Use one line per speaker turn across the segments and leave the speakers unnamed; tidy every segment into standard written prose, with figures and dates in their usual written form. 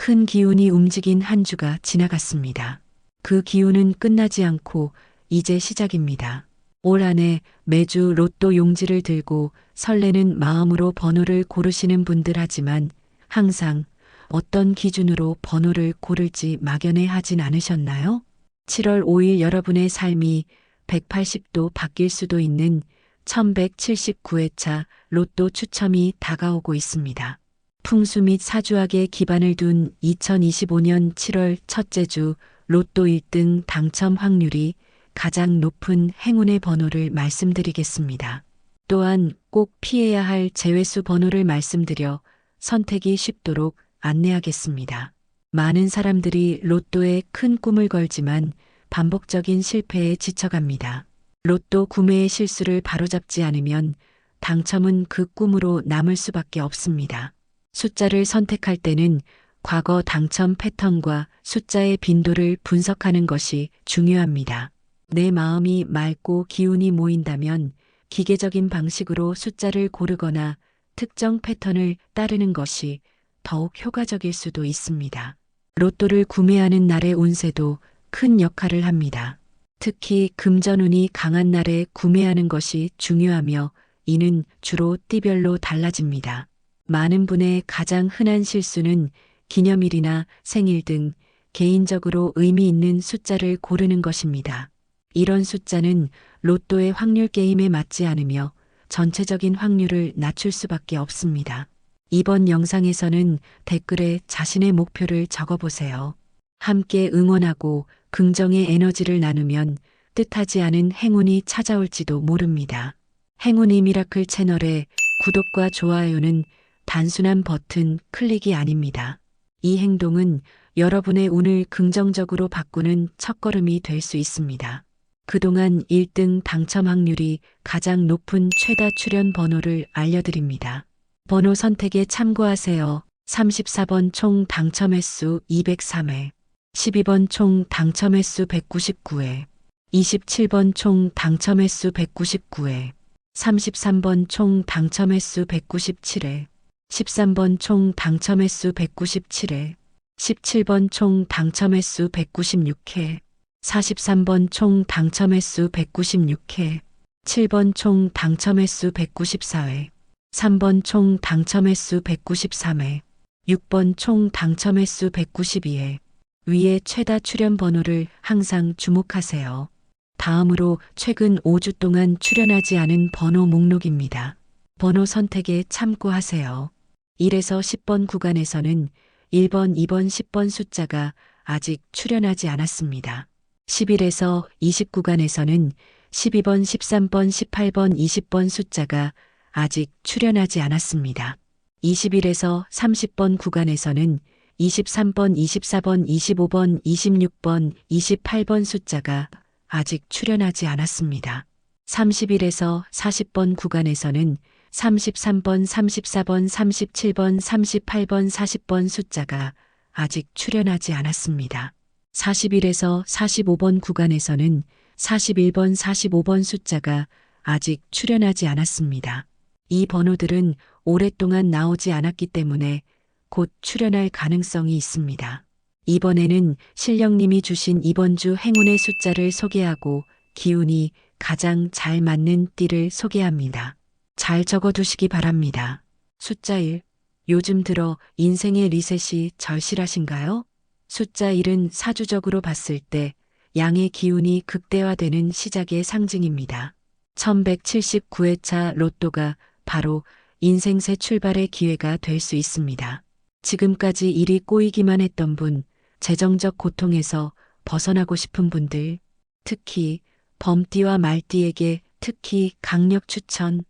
큰 기운이 움직인 한 주가 지나갔습니다. 그 기운은 끝나지 않고 이제 시작입니다. 올 한해 매주 로또 용지를 들고 설레는 마음으로 번호를 고르시는 분들 하지만 항상 어떤 기준으로 번호를 고를지 막연해 하진 않으셨나요? 7월 5일 여러분의 삶이 180도 바뀔 수도 있는 1179회차 로또 추첨이 다가오고 있습니다. 풍수 및 사주학에 기반을 둔 2025년 7월 첫째 주 로또 1등 당첨 확률이 가장 높은 행운의 번호를 말씀드리겠습니다. 또한 꼭 피해야 할 제외수 번호를 말씀드려 선택이 쉽도록 안내하겠습니다. 많은 사람들이 로또에 큰 꿈을 걸지만 반복적인 실패에 지쳐갑니다. 로또 구매의 실수를 바로잡지 않으면 당첨은 그 꿈으로 남을 수밖에 없습니다. 숫자를 선택할 때는 과거 당첨 패턴과 숫자의 빈도를 분석하는 것이 중요합니다. 내 마음이 맑고 기운이 모인다면 기계적인 방식으로 숫자를 고르거나 특정 패턴을 따르는 것이 더욱 효과적일 수도 있습니다. 로또를 구매하는 날의 운세도 큰 역할을 합니다. 특히 금전운이 강한 날에 구매하는 것이 중요하며 이는 주로 띠별로 달라집니다. 많은 분의 가장 흔한 실수는 기념일이나 생일 등 개인적으로 의미 있는 숫자를 고르는 것입니다. 이런 숫자는 로또의 확률 게임에 맞지 않으며 전체적인 확률을 낮출 수밖에 없습니다. 이번 영상에서는 댓글에 자신의 목표를 적어보세요. 함께 응원하고 긍정의 에너지를 나누면 뜻하지 않은 행운이 찾아올지도 모릅니다. 행운의 미라클 채널의 구독과 좋아요는 단순한 버튼 클릭이 아닙니다. 이 행동은 여러분의 운을 긍정적으로 바꾸는 첫걸음이 될 수 있습니다. 그동안 1등 당첨 확률이 가장 높은 최다 출연 번호를 알려드립니다. 번호 선택에 참고하세요. 34번 총 당첨 횟수 203회, 12번 총 당첨 횟수 199회, 27번 총 당첨 횟수 199회, 33번 총 당첨 횟수 197회, 13번 총 당첨 횟수 197회, 17번 총 당첨 횟수 196회, 43번 총 당첨 횟수 196회, 7번 총 당첨 횟수 194회, 3번 총 당첨 횟수 193회, 6번 총 당첨 횟수 192회. 위의 최다 출연 번호를 항상 주목하세요. 다음으로 최근 5주 동안 출연하지 않은 번호 목록입니다. 번호 선택에 참고하세요. 1에서 10번 구간에서는 1번, 2번, 10번 숫자가 아직 출연하지 않았습니다. 11에서 20 구간에서는 12번, 13번, 18번, 20번 숫자가 아직 출연하지 않았습니다. 21에서 30번 구간에서는 23번, 24번, 25번, 26번, 28번 숫자가 아직 출연하지 않았습니다. 31에서 40번 구간에서는 33번, 34번, 37번, 38번, 40번 숫자가 아직 출연하지 않았습니다. 41에서 45번 구간에서는 41번, 45번 숫자가 아직 출연하지 않았습니다. 이 번호들은 오랫동안 나오지 않았기 때문에 곧 출연할 가능성이 있습니다. 이번에는 실령님이 주신 이번 주 행운의 숫자를 소개하고 기운이 가장 잘 맞는 띠를 소개합니다. 잘 적어두시기 바랍니다. 숫자 1. 요즘 들어 인생의 리셋이 절실하신가요? 숫자 1은 사주적으로 봤을 때 양의 기운이 극대화되는 시작의 상징입니다. 1179회차 로또가 바로 인생 새 출발의 기회가 될 수 있습니다. 지금까지 일이 꼬이기만 했던 분, 재정적 고통에서 벗어나고 싶은 분들, 특히 범띠와 말띠에게 특히 강력 추천,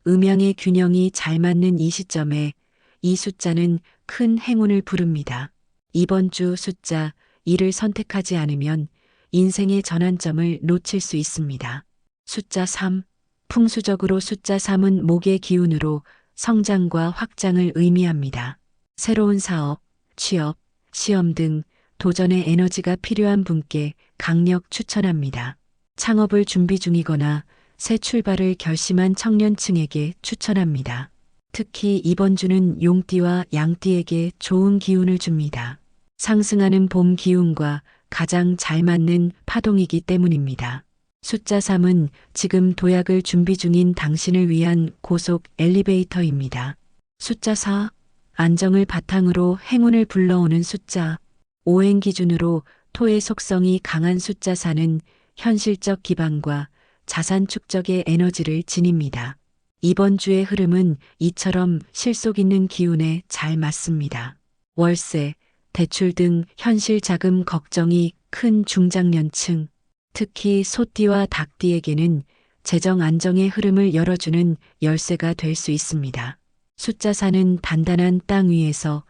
음양의 균형이 잘 맞는 이 시점에 이 숫자는 큰 행운을 부릅니다. 이번 주 숫자 1을 선택하지 않으면 인생의 전환점을 놓칠 수 있습니다. 숫자 3. 풍수적으로 숫자 3은 목의 기운으로 성장과 확장을 의미합니다. 새로운 사업, 취업, 시험 등 도전의 에너지가 필요한 분께 강력 추천합니다. 창업을 준비 중이거나 새 출발을 결심한 청년층에게 추천합니다. 특히 이번 주는 용띠와 양띠에게 좋은 기운을 줍니다. 상승하는 봄 기운과 가장 잘 맞는 파동이기 때문입니다. 숫자 3은 지금 도약을 준비 중인 당신을 위한 고속 엘리베이터입니다. 숫자 4. 안정을 바탕으로 행운을 불러오는 숫자. 오행 기준으로 토의 속성이 강한 숫자 4는 현실적 기반과 자산 축적의 에너지를 지닙니다. 이번 주의 흐름은 이처럼 실속 있는 기운에 잘 맞습니다. 월세, 대출 등 현실 자금 걱정이 큰 중장년층, 특히 소띠와 닭띠에게는 재정 안정의 흐름을 열어주는 열쇠가 될 수 있습니다. 숫자 4는 단단한 땅 위에서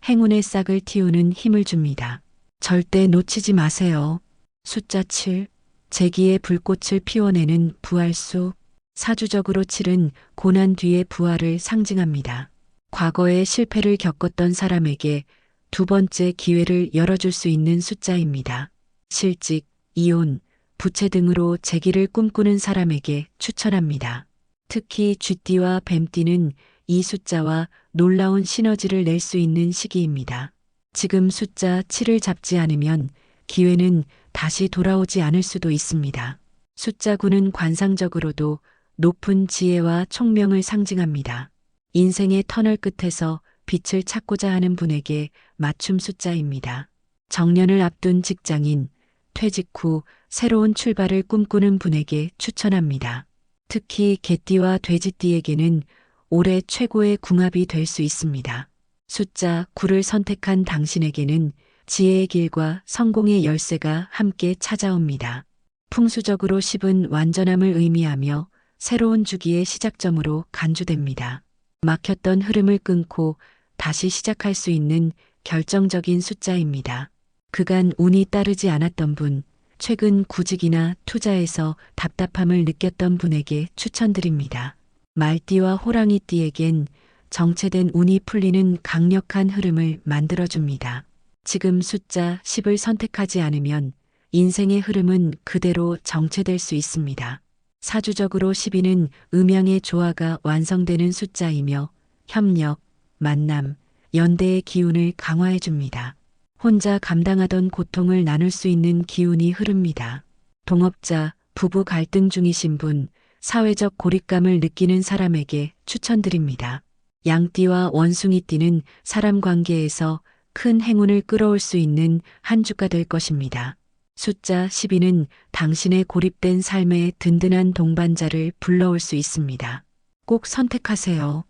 행운의 싹을 틔우는 힘을 줍니다. 절대 놓치지 마세요. 숫자 7. 재기의 불꽃을 피워내는 부활수. 사주적으로 7은 고난 뒤의 부활을 상징합니다. 과거에 실패를 겪었던 사람에게 두 번째 기회를 열어줄 수 있는 숫자입니다. 실직, 이혼, 부채 등으로 재기를 꿈꾸는 사람에게 추천합니다. 특히 쥐띠와 뱀띠는 이 숫자와 놀라운 시너지를 낼 수 있는 시기입니다. 지금 숫자 7을 잡지 않으면 기회는 다시 돌아오지 않을 수도 있습니다. 숫자 9는 관상적으로도 높은 지혜와 총명을 상징합니다. 인생의 터널 끝에서 빛을 찾고자 하는 분에게 맞춤 숫자입니다. 정년을 앞둔 직장인, 퇴직 후 새로운 출발을 꿈꾸는 분에게 추천합니다. 특히 개띠와 돼지띠에게는 올해 최고의 궁합이 될 수 있습니다. 숫자 9를 선택한 당신에게는 지혜의 길과 성공의 열쇠가 함께 찾아옵니다. 풍수적으로 10은 완전함을 의미하며 새로운 주기의 시작점으로 간주됩니다. 막혔던 흐름을 끊고 다시 시작할 수 있는 결정적인 숫자입니다. 그간 운이 따르지 않았던 분, 최근 구직이나 투자에서 답답함을 느꼈던 분에게 추천드립니다. 말띠와 호랑이띠에겐 정체된 운이 풀리는 강력한 흐름을 만들어줍니다. 지금 숫자 10을 선택하지 않으면 인생의 흐름은 그대로 정체될 수 있습니다. 사주적으로 12는 음양의 조화가 완성되는 숫자이며 협력, 만남, 연대의 기운을 강화해 줍니다. 혼자 감당하던 고통을 나눌 수 있는 기운이 흐릅니다. 동업자, 부부 갈등 중이신 분, 사회적 고립감을 느끼는 사람에게 추천드립니다. 양띠와 원숭이띠는 사람 관계에서 큰 행운을 끌어올 수 있는 한 주가 될 것입니다. 숫자 12는 당신의 고립된 삶에 든든한 동반자를 불러올 수 있습니다. 꼭 선택하세요.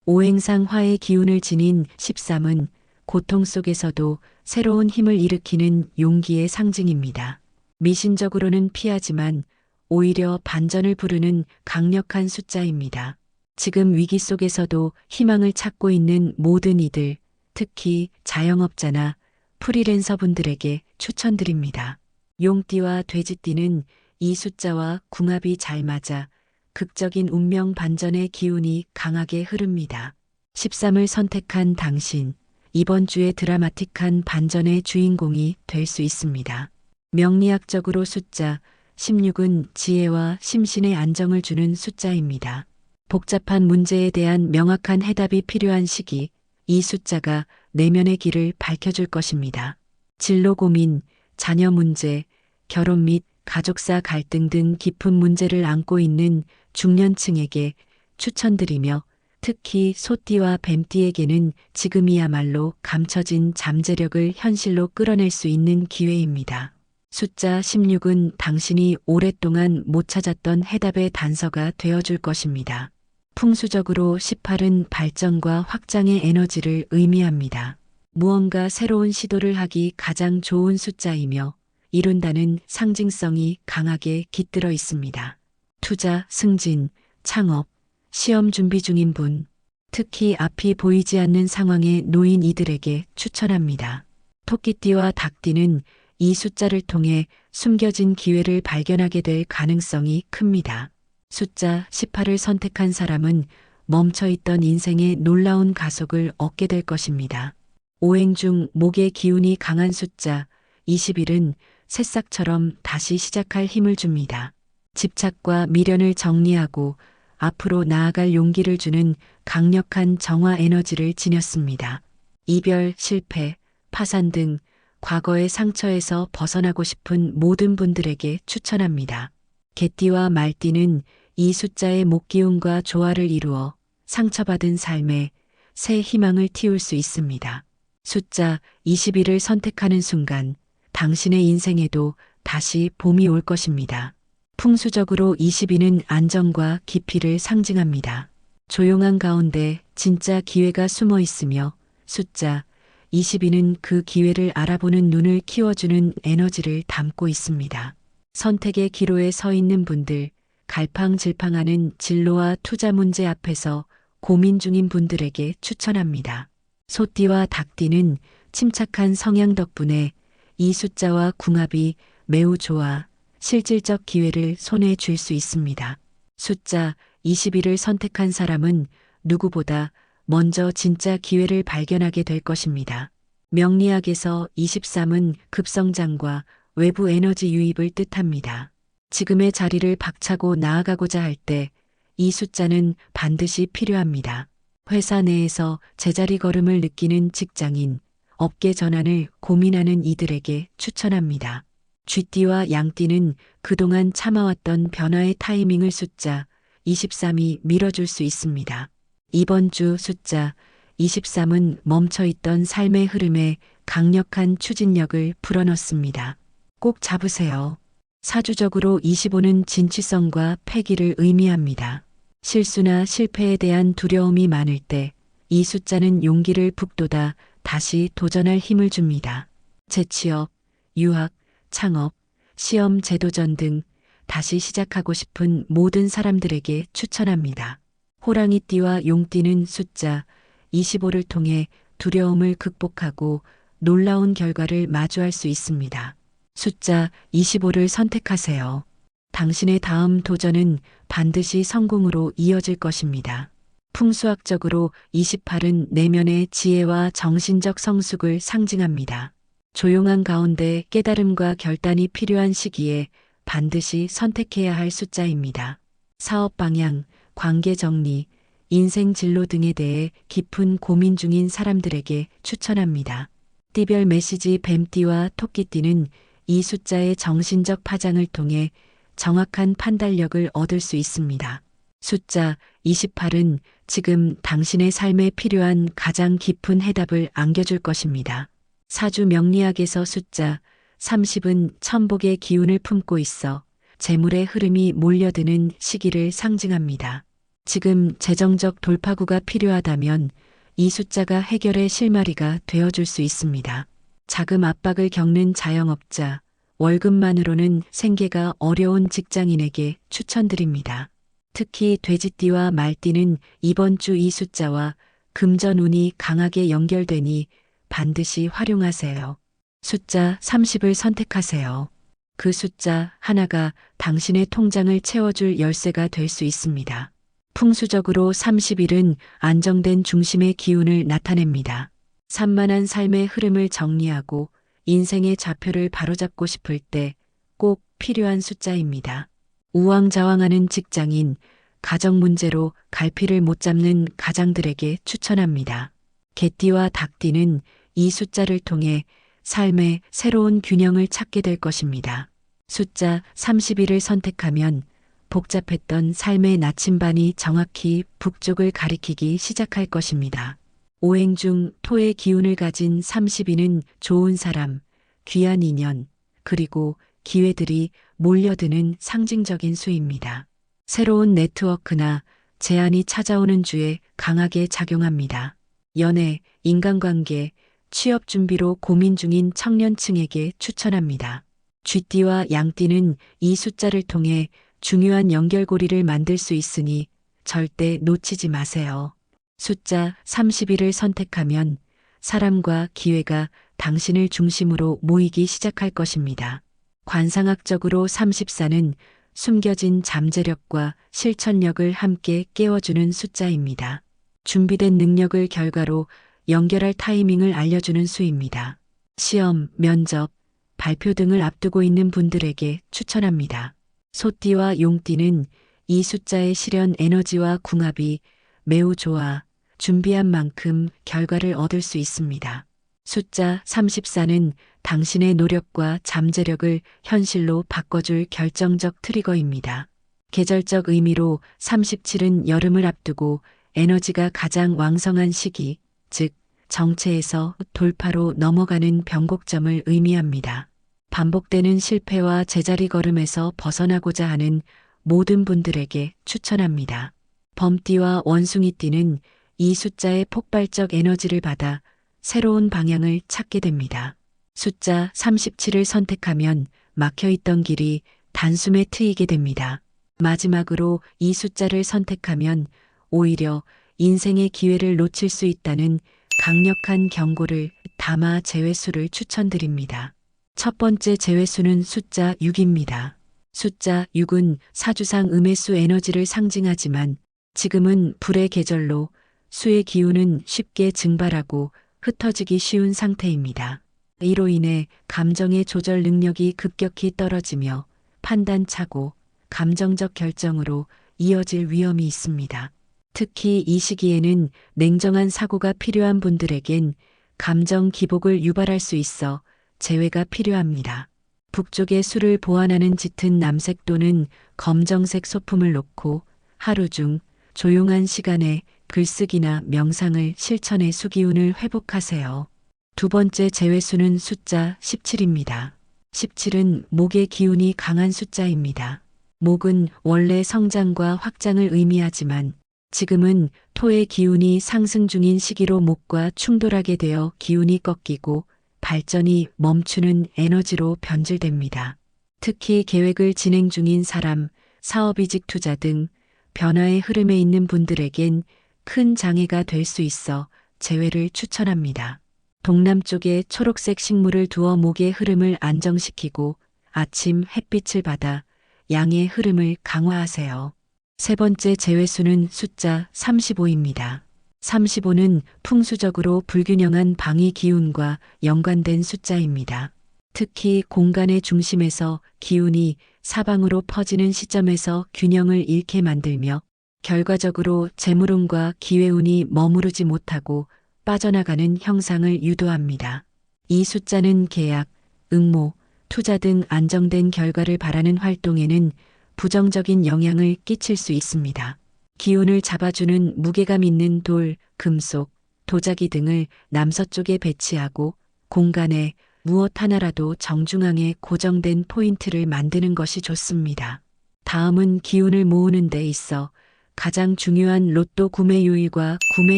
오행상 화의 기운을 지닌 13은 고통 속에서도 새로운 힘을 일으키는 용기의 상징입니다. 미신적으로는 피하지만 오히려 반전을 부르는 강력한 숫자입니다. 지금 위기 속에서도 희망을 찾고 있는 모든 이들, 특히 자영업자나 프리랜서 분들에게 추천드립니다. 용띠와 돼지띠는 이 숫자와 궁합이 잘 맞아 극적인 운명 반전의 기운이 강하게 흐릅니다. 13을 선택한 당신, 이번 주에 드라마틱한 반전의 주인공이 될 수 있습니다. 명리학적으로 숫자 16은 지혜와 심신의 안정을 주는 숫자입니다. 복잡한 문제에 대한 명확한 해답이 필요한 시기, 이 숫자가 내면의 길을 밝혀줄 것입니다. 진로 고민, 자녀 문제, 결혼 및 가족사 갈등 등 깊은 문제를 안고 있는 중년층에게 추천드리며 특히 소띠와 뱀띠에게는 지금이야말로 감춰진 잠재력을 현실로 끌어낼 수 있는 기회입니다. 숫자 16은 당신이 오랫동안 못 찾았던 해답의 단서가 되어줄 것입니다. 풍수적으로 18은 발전과 확장의 에너지를 의미합니다. 무언가 새로운 시도를 하기 가장 좋은 숫자이며 이룬다는 상징성이 강하게 깃들어 있습니다. 투자, 승진, 창업, 시험 준비 중인 분, 특히 앞이 보이지 않는 상황에 놓인 이들에게 추천합니다. 토끼띠와 닭띠는 이 숫자를 통해 숨겨진 기회를 발견하게 될 가능성이 큽니다. 숫자 18을 선택한 사람은 멈춰있던 인생의 놀라운 가속을 얻게 될 것입니다. 오행 중 목의 기운이 강한 숫자 21은 새싹처럼 다시 시작할 힘을 줍니다. 집착과 미련을 정리하고 앞으로 나아갈 용기를 주는 강력한 정화 에너지를 지녔습니다. 이별, 실패, 파산 등 과거의 상처에서 벗어나고 싶은 모든 분들에게 추천합니다. 개띠와 말띠는 이 숫자의 목기운과 조화를 이루어 상처받은 삶에 새 희망을 틔울 수 있습니다. 숫자 21을 선택하는 순간 당신의 인생에도 다시 봄이 올 것입니다. 풍수적으로 22는 안정과 깊이를 상징합니다. 조용한 가운데 진짜 기회가 숨어 있으며 숫자 22는 그 기회를 알아보는 눈을 키워주는 에너지를 담고 있습니다. 선택의 기로에 서 있는 분들, 갈팡질팡하는 진로와 투자 문제 앞에서 고민 중인 분들에게 추천합니다. 소띠와 닭띠는 침착한 성향 덕분에 이 숫자와 궁합이 매우 좋아 실질적 기회를 손에 쥘 수 있습니다. 숫자 21을 선택한 사람은 누구보다 먼저 진짜 기회를 발견하게 될 것입니다. 명리학에서 23은 급성장과 외부 에너지 유입을 뜻합니다. 지금의 자리를 박차고 나아가고자 할 때 이 숫자는 반드시 필요합니다. 회사 내에서 제자리 걸음을 느끼는 직장인, 업계 전환을 고민하는 이들에게 추천합니다. 쥐띠와 양띠는 그동안 참아왔던 변화의 타이밍을 숫자 23이 밀어줄 수 있습니다. 이번 주 숫자 23은 멈춰있던 삶의 흐름에 강력한 추진력을 불어넣습니다. 꼭 잡으세요. 사주적으로 25는 진취성과 패기를 의미합니다. 실수나 실패에 대한 두려움이 많을 때 이 숫자는 용기를 북돋아 다시 도전할 힘을 줍니다. 재취업, 유학, 창업, 시험 재도전 등 다시 시작하고 싶은 모든 사람들에게 추천합니다. 호랑이띠와 용띠는 숫자 25를 통해 두려움을 극복하고 놀라운 결과를 마주할 수 있습니다. 숫자 25를 선택하세요. 당신의 다음 도전은 반드시 성공으로 이어질 것입니다. 풍수학적으로 28은 내면의 지혜와 정신적 성숙을 상징합니다. 조용한 가운데 깨달음과 결단이 필요한 시기에 반드시 선택해야 할 숫자입니다. 사업 방향, 관계 정리, 인생 진로 등에 대해 깊은 고민 중인 사람들에게 추천합니다. 띠별 메시지 뱀띠와 토끼띠는 이 숫자의 정신적 파장을 통해 정확한 판단력을 얻을 수 있습니다. 숫자 28은 지금 당신의 삶에 필요한 가장 깊은 해답을 안겨줄 것입니다. 사주 명리학에서 숫자 30은 천복의 기운을 품고 있어 재물의 흐름이 몰려드는 시기를 상징합니다. 지금 재정적 돌파구가 필요하다면 이 숫자가 해결의 실마리가 되어줄 수 있습니다. 자금 압박을 겪는 자영업자, 월급만으로는 생계가 어려운 직장인에게 추천드립니다. 특히 돼지띠와 말띠는 이번 주 이 숫자와 금전운이 강하게 연결되니 반드시 활용하세요. 숫자 30을 선택하세요. 그 숫자 하나가 당신의 통장을 채워줄 열쇠가 될 수 있습니다. 풍수적으로 30일은 안정된 중심의 기운을 나타냅니다. 산만한 삶의 흐름을 정리하고 인생의 좌표를 바로잡고 싶을 때 꼭 필요한 숫자입니다. 우왕좌왕하는 직장인, 가정 문제로 갈피를 못 잡는 가장들에게 추천합니다. 개띠와 닭띠는 이 숫자를 통해 삶의 새로운 균형을 찾게 될 것입니다. 숫자 31을 선택하면 복잡했던 삶의 나침반이 정확히 북쪽을 가리키기 시작할 것입니다. 오행 중 토의 기운을 가진 32는 좋은 사람, 귀한 인연, 그리고 기회들이 몰려드는 상징적인 수입니다. 새로운 네트워크나 제안이 찾아오는 주에 강하게 작용합니다. 연애, 인간관계, 취업 준비로 고민 중인 청년층에게 추천합니다. 쥐띠와 양띠는 이 숫자를 통해 중요한 연결고리를 만들 수 있으니 절대 놓치지 마세요. 숫자 31을 선택하면 사람과 기회가 당신을 중심으로 모이기 시작할 것입니다. 관상학적으로 34는 숨겨진 잠재력과 실천력을 함께 깨워주는 숫자입니다. 준비된 능력을 결과로 연결할 타이밍을 알려주는 수입니다. 시험, 면접, 발표 등을 앞두고 있는 분들에게 추천합니다. 소띠와 용띠는 이 숫자의 실현 에너지와 궁합이 매우 좋아 준비한 만큼 결과를 얻을 수 있습니다. 숫자 34는 당신의 노력과 잠재력을 현실로 바꿔줄 결정적 트리거입니다. 계절적 의미로 37은 여름을 앞두고 에너지가 가장 왕성한 시기, 즉 정체에서 돌파로 넘어가는 변곡점을 의미합니다. 반복되는 실패와 제자리 걸음에서 벗어나고자 하는 모든 분들에게 추천합니다. 범띠와 원숭이띠는 이 숫자의 폭발적 에너지를 받아 새로운 방향을 찾게 됩니다. 숫자 37을 선택하면 막혀있던 길이 단숨에 트이게 됩니다. 마지막으로 이 숫자를 선택하면 오히려 인생의 기회를 놓칠 수 있다는 강력한 경고를 담아 제외수를 추천드립니다. 첫 번째 제외수는 숫자 6입니다. 숫자 6은 사주상 음해수 에너지를 상징하지만 지금은 불의 계절로 수의 기운은 쉽게 증발하고 흩어지기 쉬운 상태입니다. 이로 인해 감정의 조절 능력이 급격히 떨어지며 판단차고 감정적 결정으로 이어질 위험이 있습니다. 특히 이 시기에는 냉정한 사고가 필요한 분들에겐 감정 기복을 유발할 수 있어 제외가 필요합니다. 북쪽에 술을 보관하는 짙은 남색 또는 검정색 소품을 놓고 하루 중 조용한 시간에 글쓰기나 명상을 실천해 수기운을 회복하세요. 두 번째 제외수는 숫자 17입니다. 17은 목의 기운이 강한 숫자입니다. 목은 원래 성장과 확장을 의미하지만 지금은 토의 기운이 상승 중인 시기로 목과 충돌하게 되어 기운이 꺾이고 발전이 멈추는 에너지로 변질됩니다. 특히 계획을 진행 중인 사람, 사업이직 투자 등 변화의 흐름에 있는 분들에겐 큰 장애가 될 수 있어 제외를 추천합니다. 동남쪽에 초록색 식물을 두어 목의 흐름을 안정시키고 아침 햇빛을 받아 양의 흐름을 강화하세요. 세 번째 제외수는 숫자 35입니다. 35는 풍수적으로 불균형한 방위 기운과 연관된 숫자입니다. 특히 공간의 중심에서 기운이 사방으로 퍼지는 시점에서 균형을 잃게 만들며 결과적으로 재물운과 기회운이 머무르지 못하고 빠져나가는 형상을 유도합니다. 이 숫자는 계약, 응모, 투자 등 안정된 결과를 바라는 활동에는 부정적인 영향을 끼칠 수 있습니다. 기운을 잡아주는 무게감 있는 돌, 금속, 도자기 등을 남서쪽에 배치하고 공간에 무엇 하나라도 정중앙에 고정된 포인트를 만드는 것이 좋습니다. 다음은 기운을 모으는 데 있어 가장 중요한 로또 구매 요일과 구매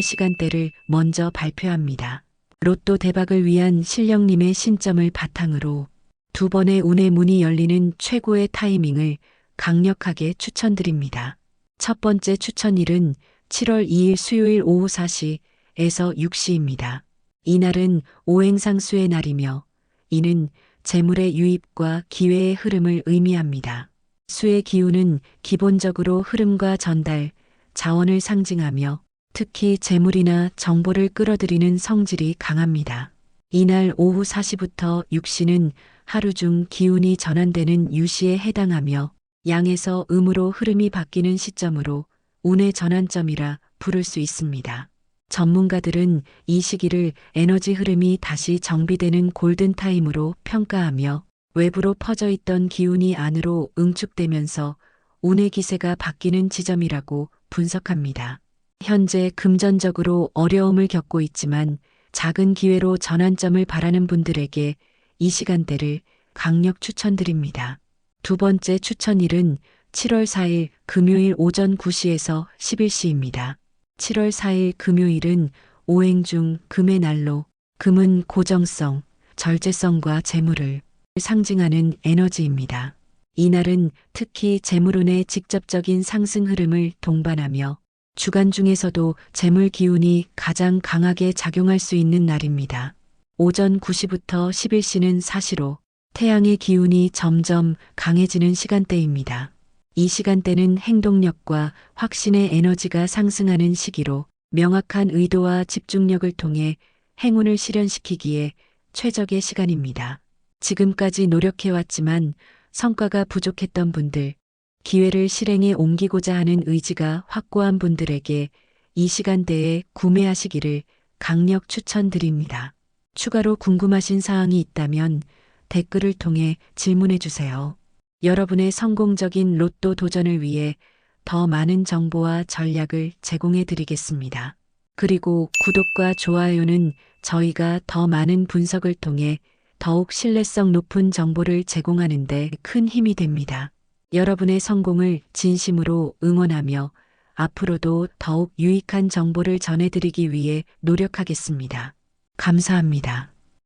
시간대를 먼저 발표합니다. 로또 대박을 위한 실령님의 신점을 바탕으로 두 번의 운의 문이 열리는 최고의 타이밍을 강력하게 추천드립니다. 첫 번째 추천일은 7월 2일 수요일 오후 4시에서 6시입니다. 이날은 오행상수의 날이며 이는 재물의 유입과 기회의 흐름을 의미합니다. 수의 기운은 기본적으로 흐름과 전달, 자원을 상징하며 특히 재물이나 정보를 끌어들이는 성질이 강합니다. 이날 오후 4시부터 6시는 하루 중 기운이 전환되는 유시에 해당하며 양에서 음으로 흐름이 바뀌는 시점으로 운의 전환점이라 부를 수 있습니다. 전문가들은 이 시기를 에너지 흐름이 다시 정비되는 골든타임으로 평가하며 외부로 퍼져 있던 기운이 안으로 응축되면서 운의 기세가 바뀌는 지점이라고 분석합니다. 현재 금전적으로 어려움을 겪고 있지만 작은 기회로 전환점을 바라는 분들에게 이 시간대를 강력 추천드립니다. 두 번째 추천일은 7월 4일 금요일 오전 9시에서 11시입니다. 7월 4일 금요일은 오행 중 금의 날로 금은 고정성, 절제성과 재물을 상징하는 에너지입니다. 이날은 특히 재물운의 직접적인 상승 흐름을 동반하며 주간 중에서도 재물 기운이 가장 강하게 작용할 수 있는 날입니다. 오전 9시부터 11시는 사시로 태양의 기운이 점점 강해지는 시간대입니다. 이 시간대는 행동력과 확신의 에너지가 상승하는 시기로 명확한 의도와 집중력을 통해 행운을 실현시키기에 최적의 시간입니다. 지금까지 노력해왔지만 성과가 부족했던 분들, 기회를 실행에 옮기고자 하는 의지가 확고한 분들에게 이 시간대에 구매하시기를 강력 추천드립니다. 추가로 궁금하신 사항이 있다면 댓글을 통해 질문해 주세요. 여러분의 성공적인 로또 도전을 위해 더 많은 정보와 전략을 제공해 드리겠습니다. 그리고 구독과 좋아요는 저희가 더 많은 분석을 통해 더욱 신뢰성 높은 정보를 제공하는 데 큰 힘이 됩니다. 여러분의 성공을 진심으로 응원하며 앞으로도 더욱 유익한 정보를 전해드리기 위해 노력하겠습니다. 감사합니다.